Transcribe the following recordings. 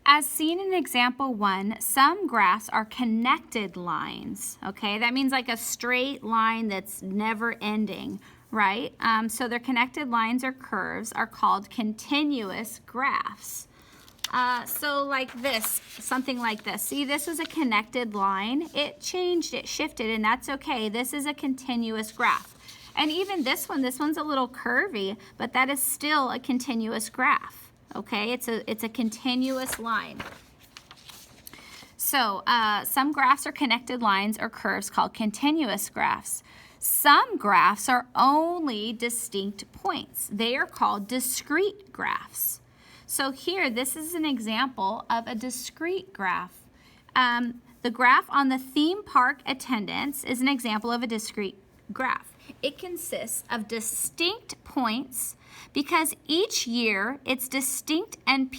As seen in example 1, some graphs are connected lines, okay? That means like a straight line that's never ending, right? So their connected lines or curves are called continuous graphs. So like this, something like this. See, this is a connected line. It changed, it shifted, and that's okay. This is a continuous graph. And even this one's a little curvy, but that is still a continuous graph. Okay, it's a continuous line. So some graphs are connected lines or curves called continuous graphs. Some graphs are only distinct points. They are called discrete graphs. So here, this is an example of a discrete graph. The graph on the theme park attendance is an example of a discrete graph. It consists of distinct points because each year it's distinct and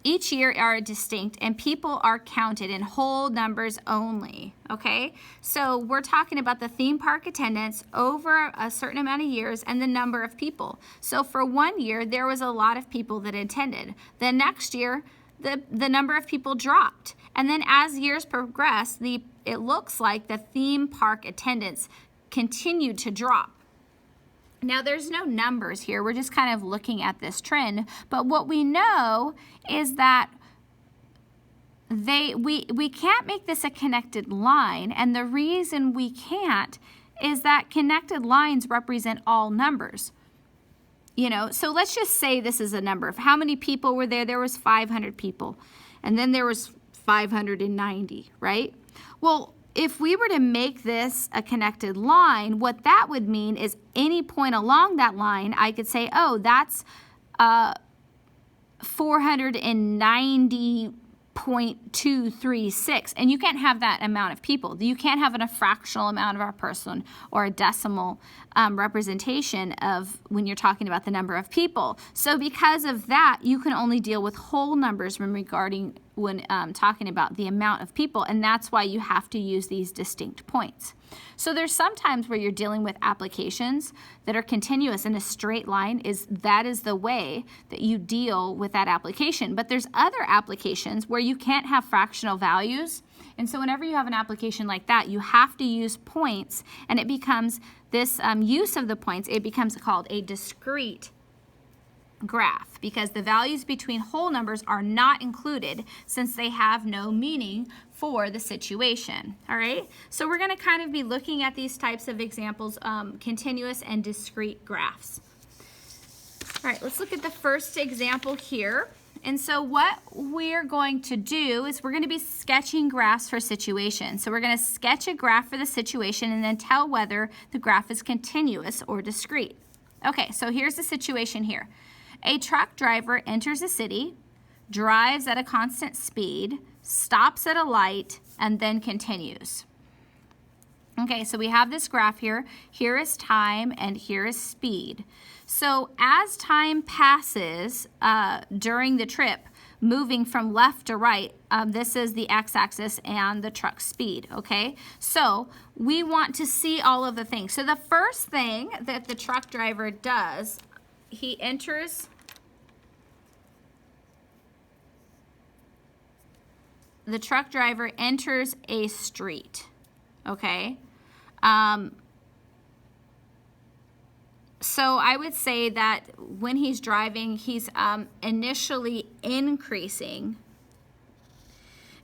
each year are distinct and people are counted in whole numbers only, okay? So we're talking about the theme park attendance over a certain amount of years and the number of people. So for 1 year, there was a lot of people that attended. The next year, the number of people dropped. And then as years progress, it looks like the theme park attendance continued to drop. Now there's no numbers here, we're just kind of looking at this trend, but what we know is that we can't make this a connected line, and the reason we can't is that connected lines represent all numbers. You know, so let's just say this is a number of how many people were there. There was 500 people, and then there was 590, right? Well, if we were to make this a connected line, what that would mean is any point along that line, I could say, oh, that's 490.236, and you can't have that amount of people. You can't have a fractional amount of our person or a decimal representation of when you're talking about the number of people. So because of that, you can only deal with whole numbers when talking about the amount of people, and that's why you have to use these distinct points. So there's some times where you're dealing with applications that are continuous, and a straight line is the way that you deal with that application. But there's other applications where you can't have fractional values, and so whenever you have an application like that, you have to use points, and it becomes this use of the points, it becomes called a discrete graph, because the values between whole numbers are not included since they have no meaning for the situation. All right, so we're going to kind of be looking at these types of examples, continuous and discrete graphs. All right, let's look at the first example here. And so what we're going to do is we're going to be sketching graphs for situations. So we're going to sketch a graph for the situation and then tell whether the graph is continuous or discrete. Okay, so here's the situation here. A truck driver enters a city, drives at a constant speed, stops at a light, and then continues. Okay, so we have this graph here. Here is time and here is speed. So as time passes during the trip, moving from left to right, this is the x-axis and the truck speed, okay? So we want to see all of the things. So the first thing that the truck driver does, he enters a street, okay? So I would say that when he's driving, he's initially increasing.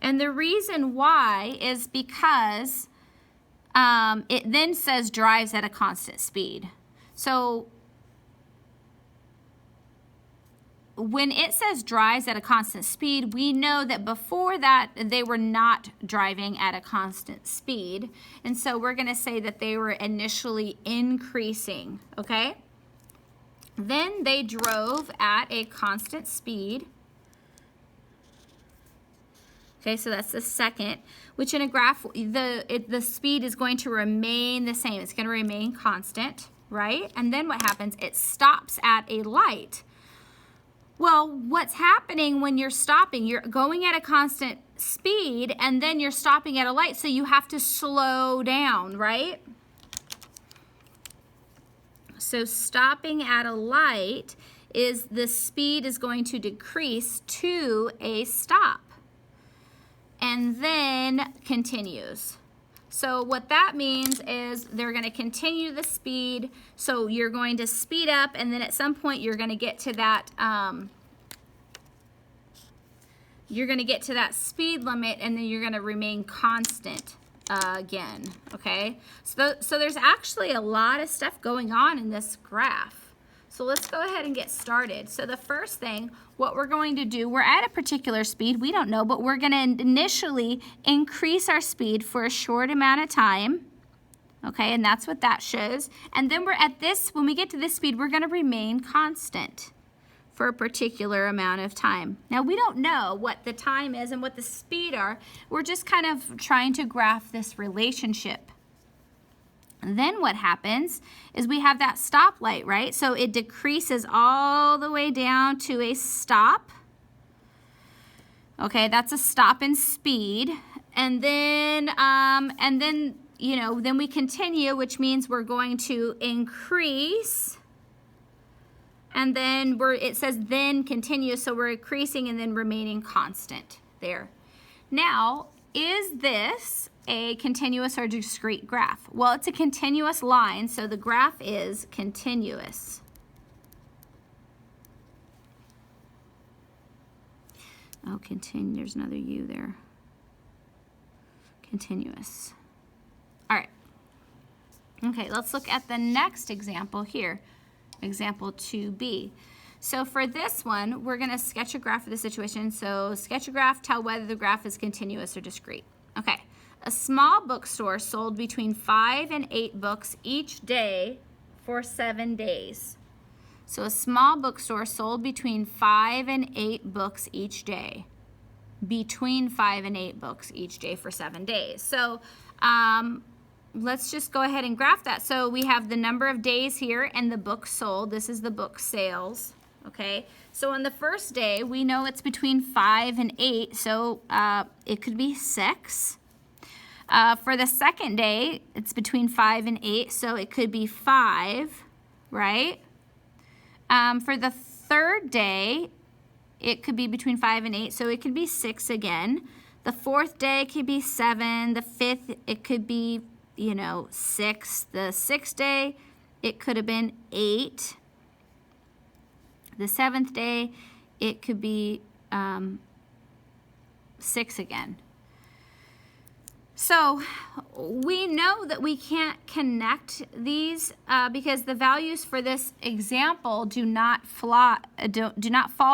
And the reason why is because it then says drives at a constant speed. So when it says drives at a constant speed, we know that before that they were not driving at a constant speed. And so we're going to say that they were initially increasing, okay? Then they drove at a constant speed. Okay, so that's the second, which in a graph, the speed is going to remain the same. It's going to remain constant, right? And then what happens? It stops at a light. Well, what's happening when you're stopping? You're going at a constant speed and then you're stopping at a light, so you have to slow down, right? So stopping at a light is the speed is going to decrease to a stop and then continues. So what that means is they're going to continue the speed. So you're going to speed up, and then at some point you're going to get to that speed limit, and then you're going to remain constant again. Okay. So there's actually a lot of stuff going on in this graph. So let's go ahead and get started. So the first thing, what we're going to do, we're at a particular speed, we don't know, but we're going to initially increase our speed for a short amount of time. Okay, and that's what that shows. And then we're at this, when we get to this speed, we're going to remain constant for a particular amount of time. Now we don't know what the time is and what the speed are. We're just kind of trying to graph this relationship. And then what happens is we have that stoplight, right? So it decreases all the way down to a stop. Okay, that's a stop in speed. And then you know, then we continue, which means we're going to increase. And then it says then continue, so we're increasing and then remaining constant there. Now, is this a continuous or discrete graph? Well, it's a continuous line, so the graph is continuous. Oh, there's another U there. Continuous. All right. Okay, let's look at the next example here. Example 2b. So for this one, we're going to sketch a graph of the situation. So sketch a graph, tell whether the graph is continuous or discrete. Okay. A small bookstore sold between 5 and 8 books each day for 7 days. So a small bookstore sold between 5 and 8 books each day. Between 5 and 8 books each day for 7 days. So let's just go ahead and graph that. So we have the number of days here and the books sold. This is the book sales. Okay. So on the first day, we know it's between 5 and 8. So it could be 6. For the second day, it's between 5 and 8, so it could be 5, right? For the third day, it could be between 5 and 8, so it could be 6 again. The fourth day could be 7. The fifth, it could be, 6. The sixth day, it could have been 8. The seventh day, it could be 6 again. So we know that we can't connect these because the values for this example do not fall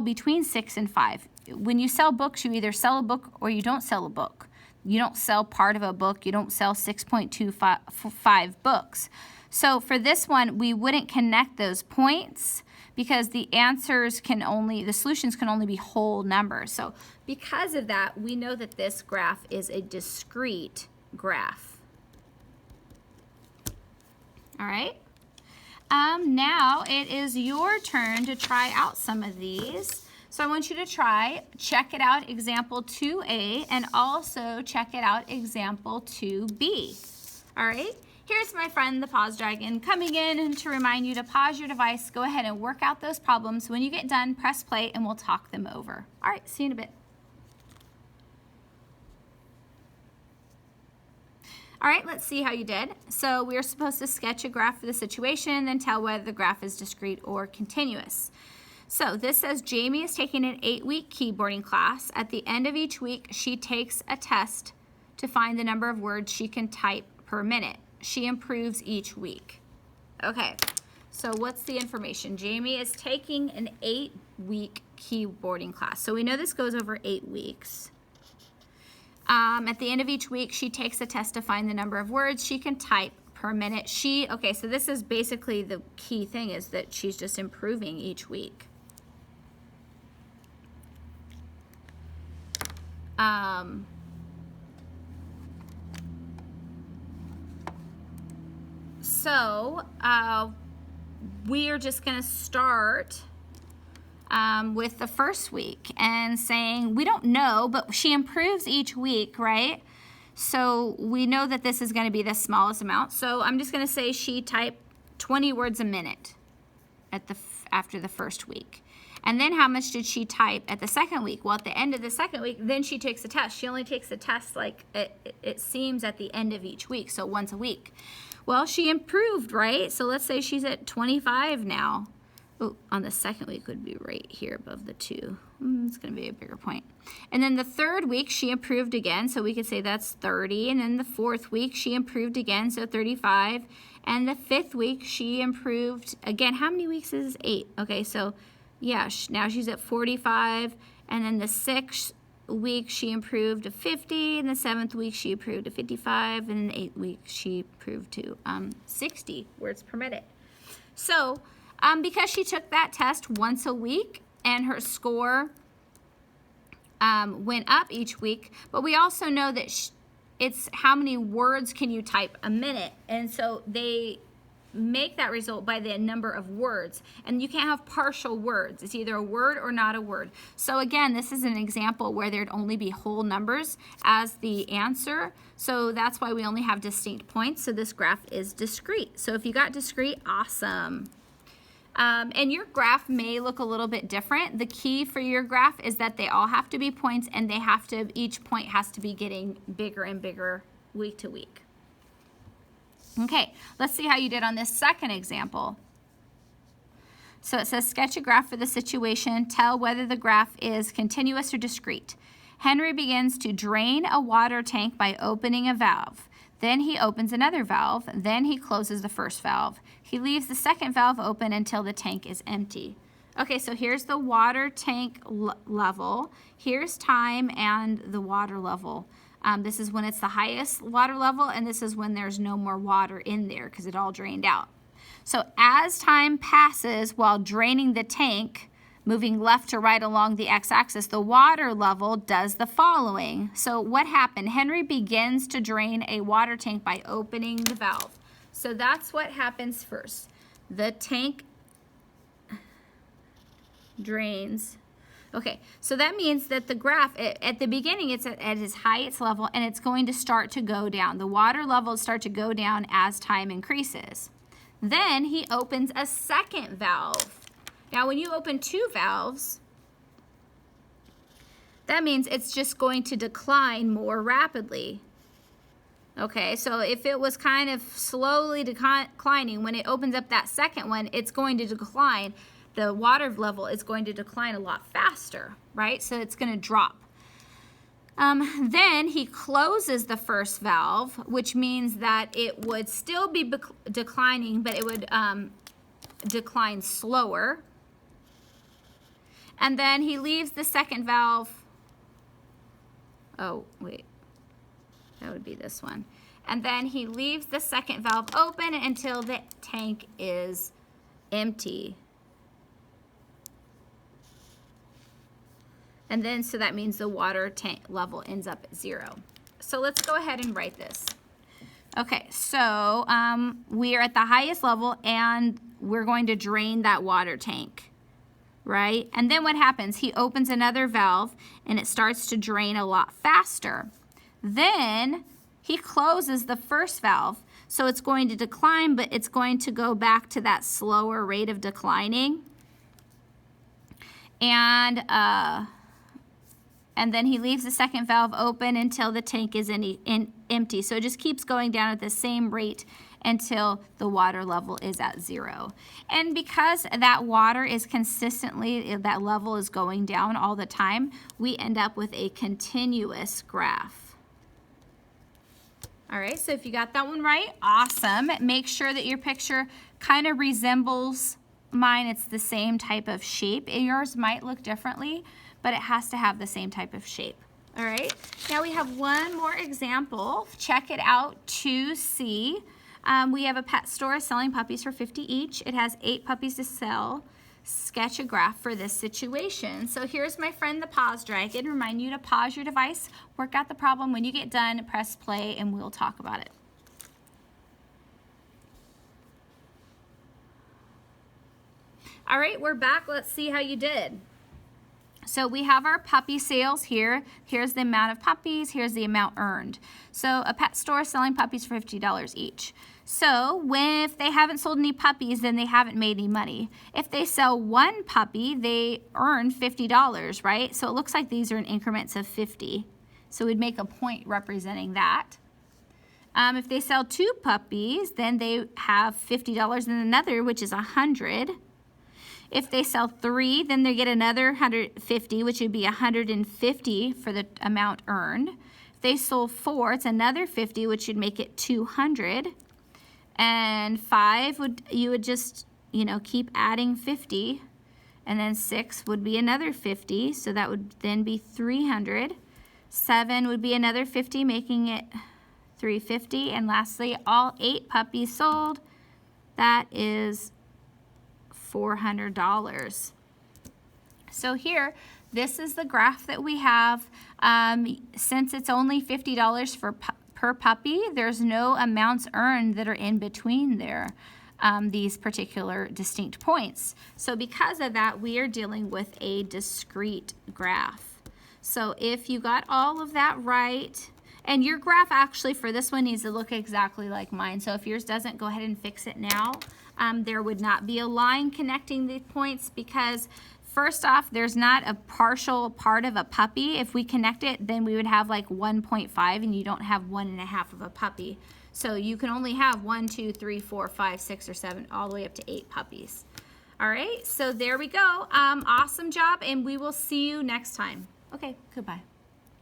between 6 and 5. When you sell books, you either sell a book or you don't sell a book. You don't sell part of a book. You don't sell 6.25 books. So for this one, we wouldn't connect those points because the solutions can only be whole numbers. So because of that, we know that this graph is a discrete graph. All right. Now it is your turn to try out some of these. So I want you to check it out, example 2A, and also check it out, example 2B. All right. Here's my friend, the Pause Dragon, coming in to remind you to pause your device, go ahead and work out those problems. When you get done, press play and we'll talk them over. All right, see you in a bit. All right, let's see how you did. So we're supposed to sketch a graph of the situation, then tell whether the graph is discrete or continuous. So this says Jamie is taking an 8-week keyboarding class. At the end of each week, she takes a test to find the number of words she can type per minute. She improves each week. Okay, so what's the information? Jamie is taking an 8-week keyboarding class. So we know this goes over 8 weeks. At the end of each week, she takes a test to find the number of words she can type per minute. Okay, so this is basically the key thing, is that she's just improving each week. So we are just going to start with the first week and saying we don't know, but she improves each week, right? So we know that this is going to be the smallest amount. So I'm just going to say she typed 20 words a minute at after the first week. And then how much did she type at the second week? Well, at the end of the second week, then she takes a test. She only takes a test like it seems at the end of each week, so once a week. Well, she improved, right? So let's say she's at 25 now. Oh, on the second week would be right here above the 2. It's going to be a bigger point. And then the third week, she improved again, so we could say that's 30. And then the fourth week, she improved again, so 35. And the fifth week, she improved again. How many weeks is 8? Okay, so yeah, now she's at 45. And then the sixth week, she improved to 50. And the seventh week, she improved to 55. And the eighth week, she improved to 60 words per minute. So, because she took that test once a week and her score went up each week, but we also know that it's how many words can you type a minute, and so they make that result by the number of words, and you can't have partial words. It's either a word or not a word. So again, this is an example where there'd only be whole numbers as the answer, so that's why we only have distinct points. So this graph is discrete. So if you got discrete, awesome. And your graph may look a little bit different. The key for your graph is that they all have to be points, and they have to, each point has to be getting bigger and bigger week to week. Okay, let's see how you did on this second example. So it says, sketch a graph for the situation. Tell whether the graph is continuous or discrete. Henry begins to drain a water tank by opening a valve. Then he opens another valve. Then he closes the first valve. He leaves the second valve open until the tank is empty. Okay, so here's the water tank level. Here's time and the water level. This is when it's the highest water level, and this is when there's no more water in there because it all drained out. So as time passes while draining the tank, moving left to right along the x-axis, the water level does the following. So what happened? Henry begins to drain a water tank by opening the valve. So that's what happens first. The tank drains. Okay, so that means that the graph, at the beginning, it's at its highest level, and it's going to start to go down. The water levels start to go down as time increases. Then he opens a second valve. Now, when you open 2 valves, that means it's just going to decline more rapidly. Okay, so if it was kind of slowly declining, when it opens up that second one, it's going to decline. The water level is going to decline a lot faster, right? So it's going to drop. Then he closes the first valve, which means that it would still be declining, but it would decline slower. And then he leaves the second valve. Oh, wait. That would be this one. And then he leaves the second valve open until the tank is empty. And then, so that means the water tank level ends up at 0. So let's go ahead and write this. Okay, so we are at the highest level, and we're going to drain that water tank, right? And then what happens? He opens another valve, and it starts to drain a lot faster. Then he closes the first valve, so it's going to decline, but it's going to go back to that slower rate of declining. And then he leaves the second valve open until the tank is empty. So it just keeps going down at the same rate until the water level is at 0. And because that water is consistently, that level is going down all the time, we end up with a continuous graph. All right, so if you got that one right, awesome. Make sure that your picture kind of resembles mine. It's the same type of shape. Yours might look differently, but it has to have the same type of shape. All right, now we have one more example. Check it out, 2C. We have a pet store selling puppies for $50 each. It has 8 puppies to sell. Sketch a graph for this situation. So here's my friend the pause dragon. Remind you to pause your device, work out the problem. When you get done, press play and we'll talk about it. All right, we're back. Let's see how you did. So we have our puppy sales here. Here's the amount of puppies. Here's the amount earned. So a pet store is selling puppies for $50 each. So if they haven't sold any puppies, then they haven't made any money. If they sell one puppy, they earn $50, right? So it looks like these are in increments of 50. So we'd make a point representing that. If they sell two puppies, then they have $50 and another, which is 100. If they sell three, then they get another 150, which would be 150 for the amount earned. If they sold four, it's another 50, which would make it 200. And five you would just, keep adding 50. And then six would be another 50, so that would then be 300. Seven would be another 50, making it 350. And lastly, all 8 puppies sold, that is $400. So here, this is the graph that we have. Since it's only $50 per puppy, there's no amounts earned that are in between there, these particular distinct points. So because of that, we are dealing with a discrete graph. So if you got all of that right, and your graph actually for this one needs to look exactly like mine. So if yours doesn't, go ahead and fix it now. There would not be a line connecting the points because first off, there's not a partial part of a puppy. If we connect it, then we would have like 1.5 and you don't have 1.5 of a puppy. So you can only have 1, 2, 3, 4, 5, 6, or 7, all the way up to 8 puppies. All right, so there we go. Awesome job, and we will see you next time. Okay, goodbye.